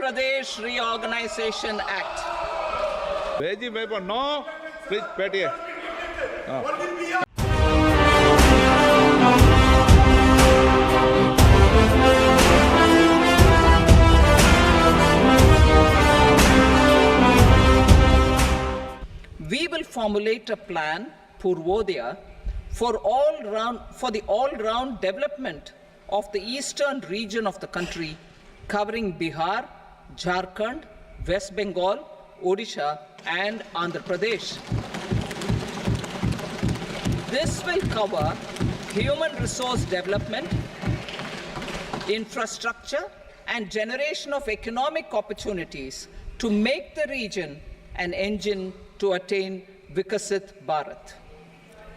Pradesh Reorganization Act. Beji paper, no. Please, Petty. We will formulate a plan, Purvodaya, for the all-round development of the eastern region of the country, covering Bihar, Jharkhand, West Bengal, Odisha, and Andhra Pradesh. This will cover human resource development, infrastructure, and generation of economic opportunities to make the region an engine to attain Vikasit Bharat.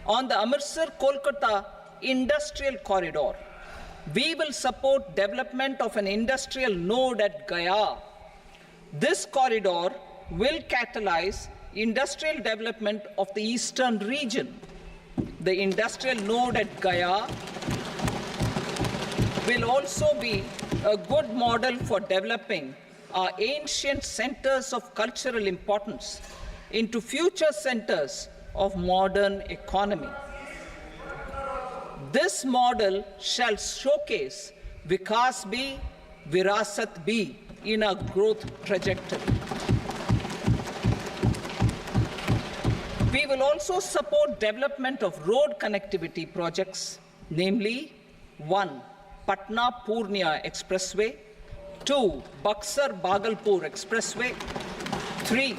On the Amritsar-Kolkata Industrial Corridor, we will support development of an industrial node at Gaya. This corridor will catalyze industrial development of the eastern region. The industrial node at Gaya will also be a good model for developing our ancient centers of cultural importance into future centers of modern economy. This model shall showcase Vikas B, Virasat B in a growth trajectory. We will also support development of road connectivity projects, namely 1. Patna-Purnia Expressway, 2. Buxar-Bhagalpur Expressway, 3.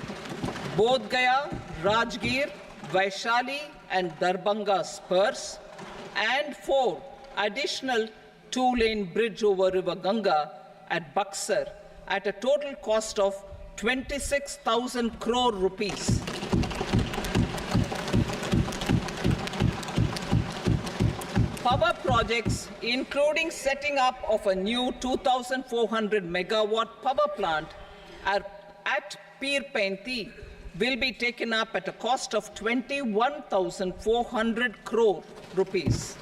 Bodh Gaya, Rajgir, Vaishali and Darbhanga spurs, and 4. Additional 2-lane bridge over River Ganga at Buxar at a total cost of 26,000 crore rupees. Power projects, including setting up of a new 2,400 megawatt power plant at Pir Painti, will be taken up at a cost of 21,400 crore rupees.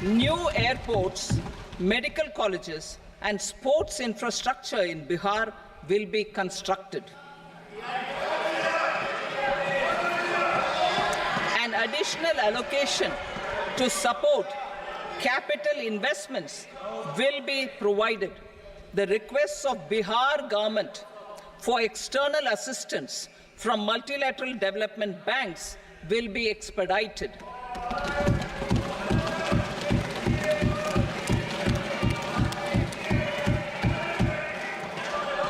New airports, medical colleges, and sports infrastructure in Bihar will be constructed. An additional allocation to support capital investments will be provided. The requests of Bihar government for external assistance from multilateral development banks will be expedited.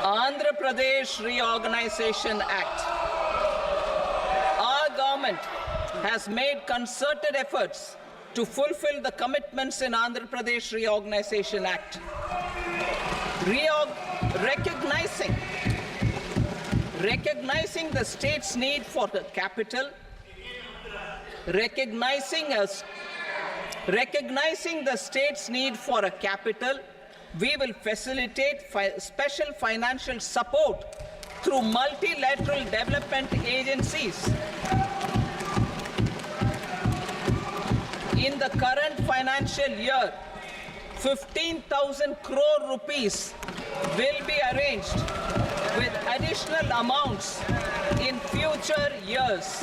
Andhra Pradesh Reorganization Act. Our government has made concerted efforts to fulfill the commitments in Andhra Pradesh Reorganization Act. Recognizing the state's need for the capital, recognizing the state's need for a capital, we will facilitate special financial support through multilateral development agencies. In the current financial year, 15,000 crore rupees will be arranged with additional amounts in future years.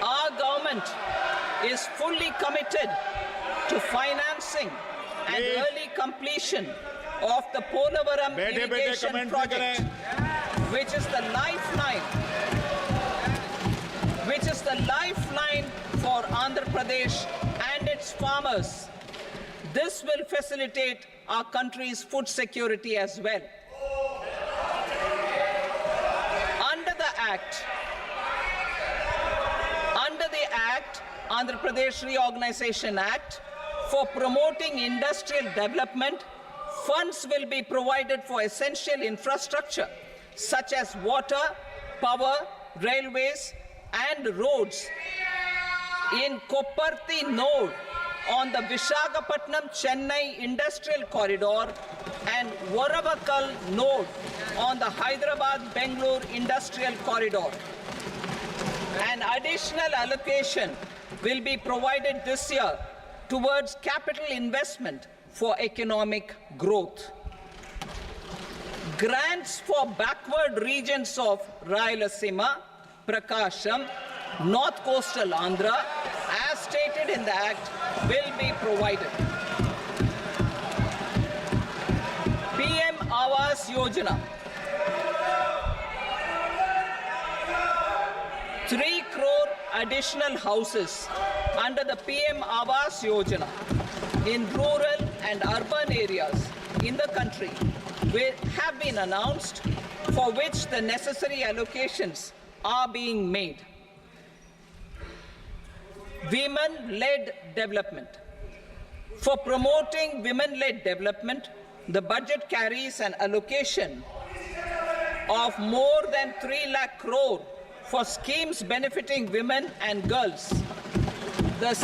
Our government is fully committed to financing and early completion of the Polavaram irrigation project, which is the lifeline for Andhra Pradesh and its farmers. This will facilitate our country's food security as well. Under the Andhra Pradesh Reorganization Act, for promoting industrial development, funds will be provided for essential infrastructure such as water, power, railways, and roads. In Kopparthi node on the Visakhapatnam-Chennai Industrial Corridor and Varavakal node on the Hyderabad-Bangalore Industrial Corridor. An additional allocation will be provided this year towards capital investment for economic growth. Grants for backward regions of Rayalaseema, Prakasham, North Coastal Andhra, as stated in the Act, will be provided. PM Awas Yojana. 3 crore additional houses under the PM Awas Yojana in rural and urban areas in the country have been announced, for which the necessary allocations are being made. Women-led development. For promoting women-led development, the budget carries an allocation of more than 3 lakh crore for schemes benefiting women and girls. This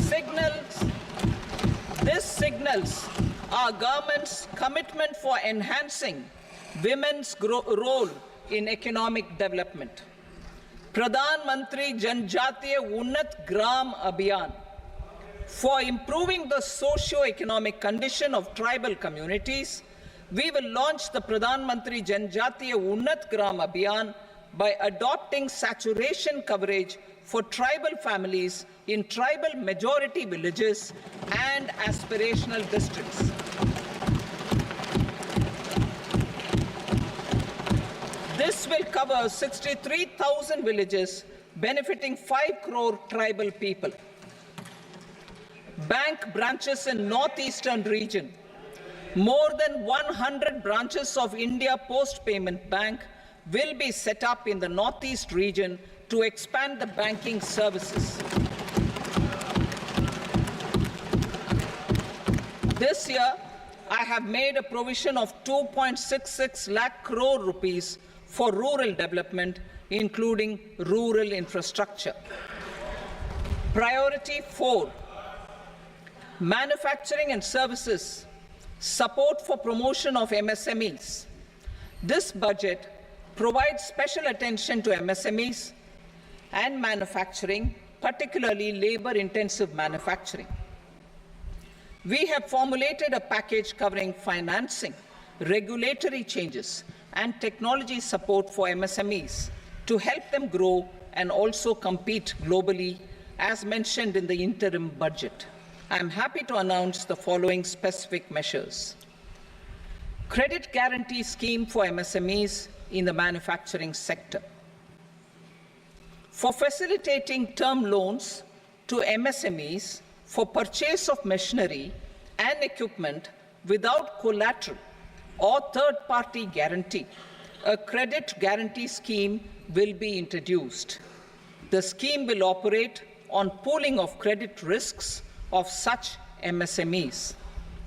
signals our government's commitment for enhancing women's role in economic development. Pradhan Mantri Janjatiya Unnat Gram Abhiyan. For improving the socio-economic condition of tribal communities, we will launch the Pradhan Mantri Janjatiya Unnat Gram Abhiyan by adopting saturation coverage for tribal families in tribal majority villages and aspirational districts. This will cover 63,000 villages, benefiting 5 crore tribal people. Bank branches in northeastern region. More than 100 branches of India Post Payment Bank will be set up in the northeast region to expand the banking services. This year, I have made a provision of 2.66 lakh crore rupees for rural development, including rural infrastructure. Priority 4, manufacturing and services, support for promotion of MSMEs. This budget provides special attention to MSMEs and manufacturing, particularly labor-intensive manufacturing. We have formulated a package covering financing, regulatory changes, and technology support for MSMEs to help them grow and also compete globally, as mentioned in the interim budget. I am happy to announce the following specific measures. Credit guarantee scheme for MSMEs in the manufacturing sector. For facilitating term loans to MSMEs for purchase of machinery and equipment without collateral or third-party guarantee, a credit guarantee scheme will be introduced. The scheme will operate on pooling of credit risks of such MSMEs.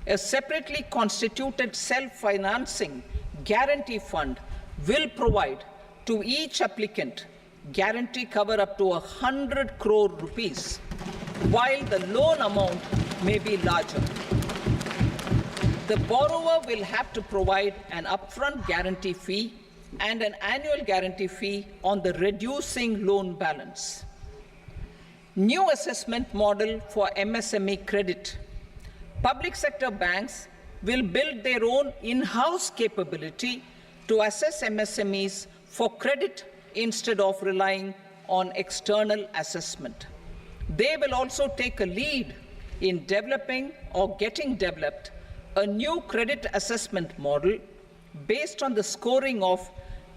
A separately constituted self-financing guarantee fund will provide to each applicant guarantee cover up to 100 crore rupees, while the loan amount may be larger. The borrower will have to provide an upfront guarantee fee and an annual guarantee fee on the reducing loan balance. New assessment model for MSME credit. Public sector banks will build their own in-house capability to assess MSMEs for credit instead of relying on external assessment. They will also take a lead in developing or getting developed a new credit assessment model based on the scoring of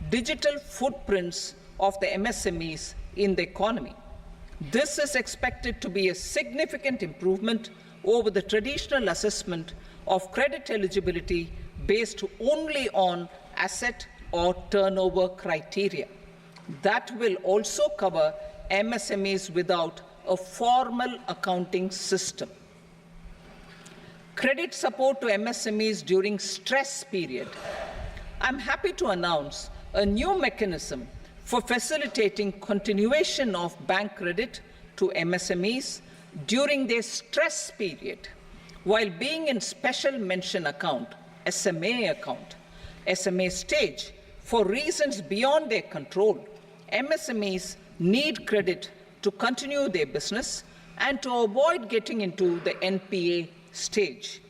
digital footprints of the MSMEs in the economy. This is expected to be a significant improvement over the traditional assessment of credit eligibility based only on asset or turnover criteria. That will also cover MSMEs without a formal accounting system. Credit support to MSMEs during stress period. I'm happy to announce a new mechanism for facilitating continuation of bank credit to MSMEs during their stress period while being in special mention account, SMA stage, for reasons beyond their control. MSMEs need credit to continue their business and to avoid getting into the NPA stage.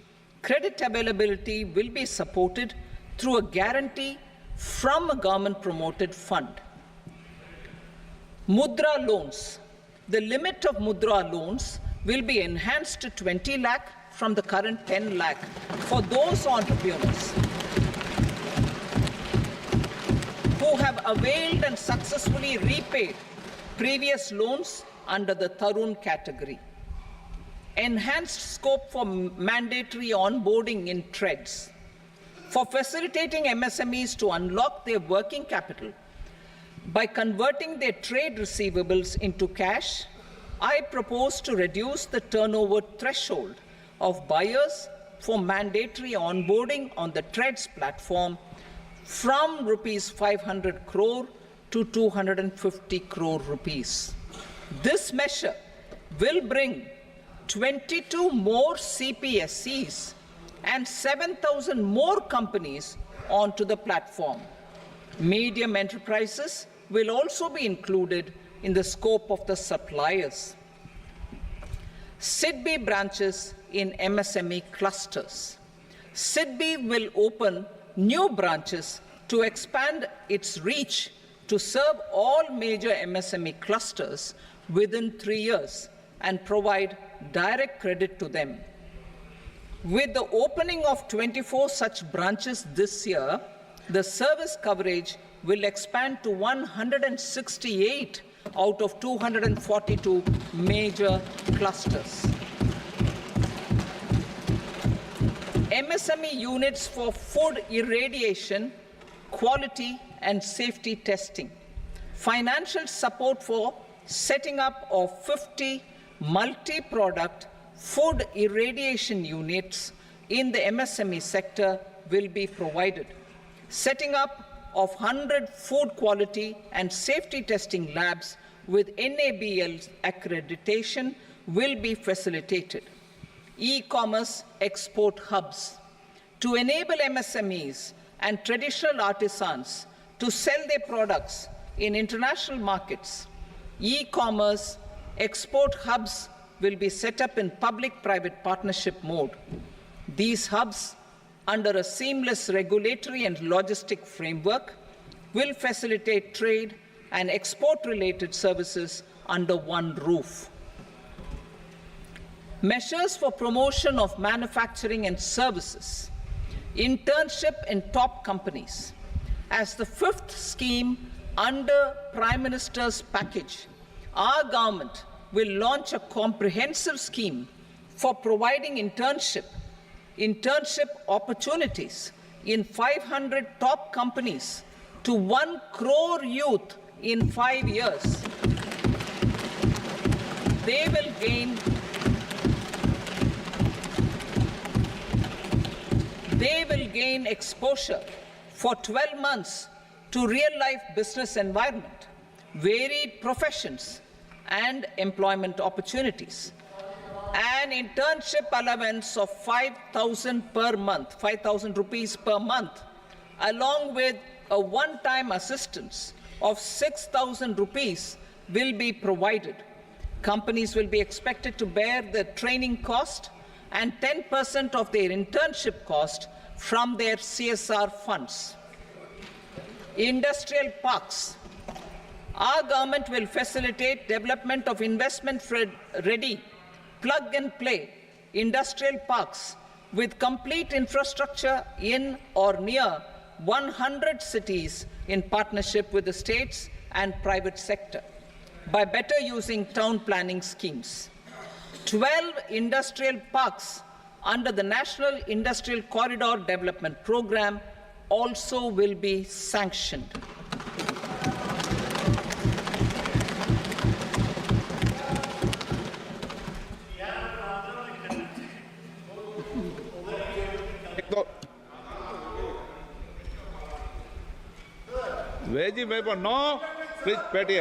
Credit availability will be supported through a guarantee from a government-promoted fund. Mudra loans. The limit of Mudra loans will be enhanced to 20 lakh from the current 10 lakh for those entrepreneurs who have availed and successfully repaid previous loans under the Tarun category. Enhanced scope for mandatory onboarding in TREDS. For facilitating MSMEs to unlock their working capital by converting their trade receivables into cash, I propose to reduce the turnover threshold of buyers for mandatory onboarding on the TREDS platform from rupees 500 crore to 250 crore rupees. This measure will bring 22 more CPSCs and 7,000 more companies onto the platform. Medium enterprises will also be included in the scope of the suppliers. SIDBI branches in MSME clusters. SIDBI will open new branches to expand its reach to serve all major MSME clusters within 3 years and provide direct credit to them. With the opening of 24 such branches this year, the service coverage will expand to 168 out of 242 major clusters. MSME units for food irradiation, quality and safety testing. Financial support for setting up of 50 multi-product food irradiation units in the MSME sector will be provided. Setting up of 100 food quality and safety testing labs with NABL accreditation will be facilitated. E-commerce export hubs. To enable MSMEs and traditional artisans to sell their products in international markets, e-commerce export hubs will be set up in public-private partnership mode. These hubs, under a seamless regulatory and logistic framework, will facilitate trade and export-related services under one roof. Measures for promotion of manufacturing and services. Internship in top companies. As the fifth scheme under Prime Minister's package, our government will launch a comprehensive scheme for providing internship opportunities in 500 top companies to 1 crore youth in 5 years. They will gain exposure for 12 months to real-life business environment, varied professions, and employment opportunities. An internship allowance of 5,000 per month, 5,000 rupees per month, along with a one-time assistance of 6,000 rupees will be provided. Companies will be expected to bear the training cost and 10% of their internship cost from their CSR funds. Industrial parks. Our government will facilitate development of investment-ready, plug-and-play industrial parks with complete infrastructure in or near 100 cities in partnership with the states and private sector by better using town planning schemes. 12 industrial parks under the National Industrial Corridor Development Program also will be sanctioned. Veggie paper, no. Please, Patty.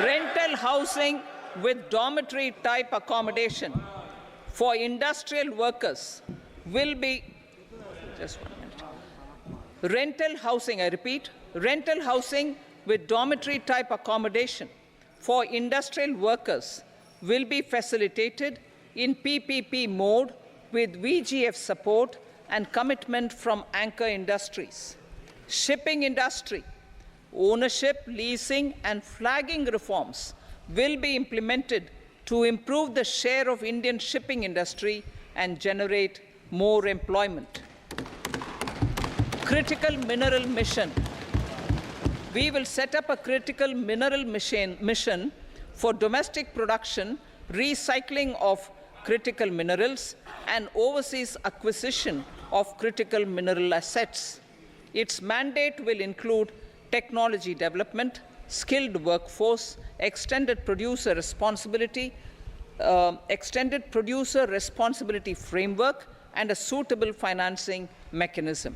Rental housing with dormitory type accommodation for industrial workers will be, just 1 minute, Rental housing, I repeat, rental housing with dormitory type accommodation for industrial workers will be facilitated in PPP mode with VGF support and commitment from anchor industries. Shipping industry, ownership, leasing, and flagging reforms will be implemented to improve the share of Indian shipping industry and generate more employment. Critical mineral mission. We will set up a critical mineral mission for domestic production, recycling of critical minerals, and overseas acquisition of critical mineral assets. Its mandate will include technology development, skilled workforce, extended producer responsibility framework, and a suitable financing mechanism.